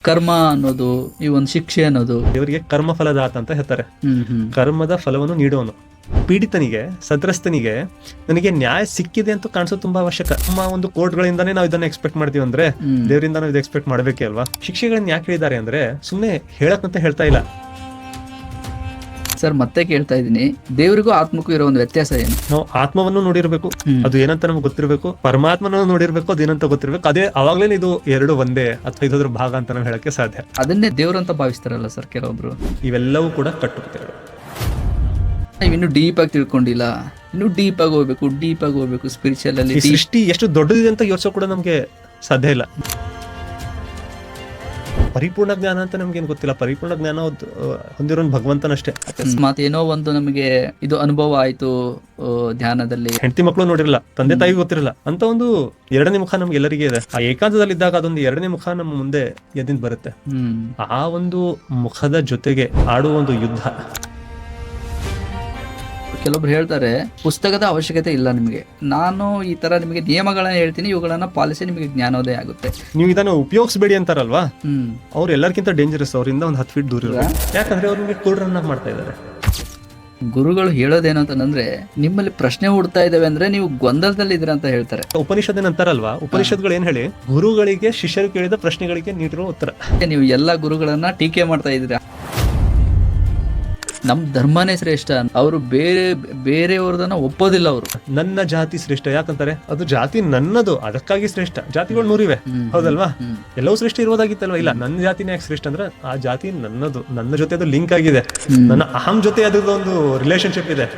ಕರ್ಮ ಅನ್ನೋದು ಈ ಒಂದು ಶಿಕ್ಷೆ ಅನ್ನೋದು ದೇವರಿಗೆ ಕರ್ಮ ಫಲದಾತ ಅಂತ ಹೇಳ್ತಾರೆ. ಕರ್ಮದ ಫಲವನ್ನು ನೀಡೋನು. ಪೀಡಿತನಿಗೆ, ಸಂತ್ರಸ್ತನಿಗೆ ನನಗೆ ನ್ಯಾಯ ಸಿಕ್ಕಿದೆ ಅಂತ ಕಾಣಿಸೋದು ತುಂಬಾ ಅವಶ್ಯಕ. ನಮ್ಮ ಒಂದು ಕೋರ್ಟ್ಗಳಿಂದಾನೇ ನಾವು ಇದನ್ನ ಎಕ್ಸ್ಪೆಕ್ಟ್ ಮಾಡ್ತೀವಿ ಅಂದ್ರೆ ದೇವರಿಂದ ನಾವು ಇದು ಎಕ್ಸ್ಪೆಕ್ಟ್ ಮಾಡ್ಬೇಕೇ ಅಲ್ವಾ? ಶಿಕ್ಷೆಗಳನ್ನ ಯಾಕೆ ಹೇಳಿದ್ದಾರೆ ಅಂದ್ರೆ ಸುಮ್ನೆ ಹೇಳಕ್ಕಂತ ಹೇಳ್ತಾ ಇಲ್ಲ. ಸರ್ ಮತ್ತೆ ಕೇಳ್ತಾ ಇದೀನಿ, ದೇವರಿಗೂ ಆತ್ಮಕ್ಕೂ ಇರೋ ಒಂದು ವ್ಯತ್ಯಾಸ ಏನು? ನಾವು ಆತ್ಮವನ್ನು ನೋಡಿರ್ಬೇಕು, ಅದು ಏನಂತ ನಮ್ಗೆ ಗೊತ್ತಿರ್ಬೇಕು. ಪರಮಾತ್ಮನ ನೋಡಿರ್ಬೇಕು, ಅದೇನಂತ ಗೊತ್ತಿರ್ಬೇಕು. ಅದೇ ಅವಾಗ್ಲೇನೆ ಇದು ಎರಡು ಒಂದೇ ಅಥವಾ ಇದರ ಭಾಗ ಅಂತ ನಾವು ಹೇಳಕ್ಕೆ ಸಾಧ್ಯ. ಅದನ್ನೇ ದೇವ್ರಂತ ಭಾವಿಸ್ತಾರಲ್ಲ ಸರ್ ಕೆಲವೊಬ್ರು. ಇವೆಲ್ಲವೂ ಕೂಡ ಕಟ್ಟುತ್ತೇವೆ. ಇನ್ನು ಡೀಪ್ ಆಗಿ ತಿಳ್ಕೊಂಡಿಲ್ಲ, ಇನ್ನು ಡೀಪ್ ಆಗಿ ಹೋಗ್ಬೇಕು ಸ್ಪಿರಿಚುವಲ್ ಅಲ್ಲಿ. ಈ ಸೃಷ್ಟಿ ಎಷ್ಟು ದೊಡ್ಡದಿದೆ ಅಂತ ಯೋಚಿಸೋ ಕೂಡ ನಮ್ಗೆ ಸಾಧ್ಯ ಇಲ್ಲ. ಪರಿಪೂರ್ಣ ಜ್ಞಾನ ಅಂತ ನಮ್ಗೇನು ಗೊತ್ತಿಲ್ಲ. ಪರಿಪೂರ್ಣ ಜ್ಞಾನ ಹೊಂದಿರೋ ಭಗವಂತನಷ್ಟೇ. ಅಕಸ್ಮಾತ್ ಏನೋ ಒಂದು ನಮಗೆ ಇದು ಅನುಭವ ಆಯ್ತು ಧ್ಯಾನದಲ್ಲಿ, ಹೆಂಡತಿ ಮಕ್ಕಳು ನೋಡಿರಲ್ಲ, ತಂದೆ ತಾಯಿ ಗೊತ್ತಿರಲ್ಲ ಅಂತ ಒಂದು ಎರಡನೇ ಮುಖ ನಮ್ಗೆ ಎಲ್ಲರಿಗೆ ಇದೆ. ಆ ಏಕಾಂತದಲ್ಲಿದ್ದಾಗ ಅದೊಂದು ಎರಡನೇ ಮುಖ ನಮ್ಮ ಮುಂದೆ ಎದ್ದಿಂದ ಬರುತ್ತೆ. ಆ ಒಂದು ಮುಖದ ಜೊತೆಗೆ ಆಡುವ ಒಂದು ಯುದ್ಧ. ಕೆಲವೊಬ್ರು ಹೇಳ್ತಾರೆ ಪುಸ್ತಕದ ಅವಶ್ಯಕತೆ ಇಲ್ಲ ನಿಮಗೆ, ನಾನು ಈ ತರ ನಿಮಗೆ ನಿಯಮಗಳನ್ನ ಹೇಳ್ತೀನಿ, ಇವುಗಳನ್ನ ಪಾಲಿಸಿ ನಿಮಗೆ ಜ್ಞಾನೋದಯ ಆಗುತ್ತೆ, ನೀವು ಇದನ್ನ ಉಪಯೋಗಿಸಬೇಡಿ ಅಂತಾರಲ್ವಾ. ಅವ್ರು ಎಲ್ಲರಿಗಿಂತ ಡೇಂಜರಸ್. ಅವರಿಂದ ಒಂದು 10 ಫೀಟ್ ದೂರ ಇರೋದು. ಯಾಕಂದ್ರೆ ಅವ್ರು ನಿಮಗೆ ಕುರುಡರನ್ನ ಮಾಡ್ತಾ ಇದ್ದಾರೆ. ಗುರುಗಳು ಹೇಳೋದೇನು ಅಂತಂದ್ರೆ, ನಿಮ್ಮಲ್ಲಿ ಪ್ರಶ್ನೆ ಹುಡ್ತಾ ಇದಾವೆ ಅಂದ್ರೆ ನೀವು ಗೊಂದಲದಲ್ಲಿ ಇದ್ರ ಅಂತ ಹೇಳ್ತಾರೆ. ಉಪನಿಷತ್ ಅಂತಾರಲ್ವಾ, ಉಪನಿಷತ್ಗಳು ಏನ್ ಹೇಳಿ, ಗುರುಗಳಿಗೆ ಶಿಷ್ಯರು ಕೇಳಿದ ಪ್ರಶ್ನೆಗಳಿಗೆ ನೀಡಿರೋ ಉತ್ತರ. ನೀವು ಎಲ್ಲಾ ಗುರುಗಳನ್ನ ಟೀಕೆ ಮಾಡ್ತಾ ಇದ್ದೀರಾ. ನಮ್ ಧರ್ಮನೇ ಶ್ರೇಷ್ಠ, ಅವರು ಬೇರೆಯವ್ರದನ್ನ ಒಪ್ಪೋದಿಲ್ಲ. ಅವರು ನನ್ನ ಜಾತಿ ಶ್ರೇಷ್ಠ ಯಾಕಂತಾರೆ, ಅದು ಜಾತಿ ನನ್ನದು, ಅದಕ್ಕಾಗಿ ಶ್ರೇಷ್ಠ. ಜಾತಿಗಳು 100 ಇವೆ, ಹೌದಲ್ವಾ? ಎಲ್ಲವೂ ಶ್ರೇಷ್ಠ ಇರೋದಾಗಿತ್ತಲ್ವಾ? ಇಲ್ಲ, ನನ್ನ ಜಾತಿನೇ ಯಾಕೆ ಶ್ರೇಷ್ಠ ಅಂದ್ರೆ ಆ ಜಾತಿ ನನ್ನದು, ನನ್ನ ಜೊತೆ ಅದು ಲಿಂಕ್ ಆಗಿದೆ, ನನ್ನ ಅಹಂ ಜೊತೆ ಅದ್ರದ್ದು ಒಂದು ರಿಲೇಶನ್ಶಿಪ್ ಇದೆ.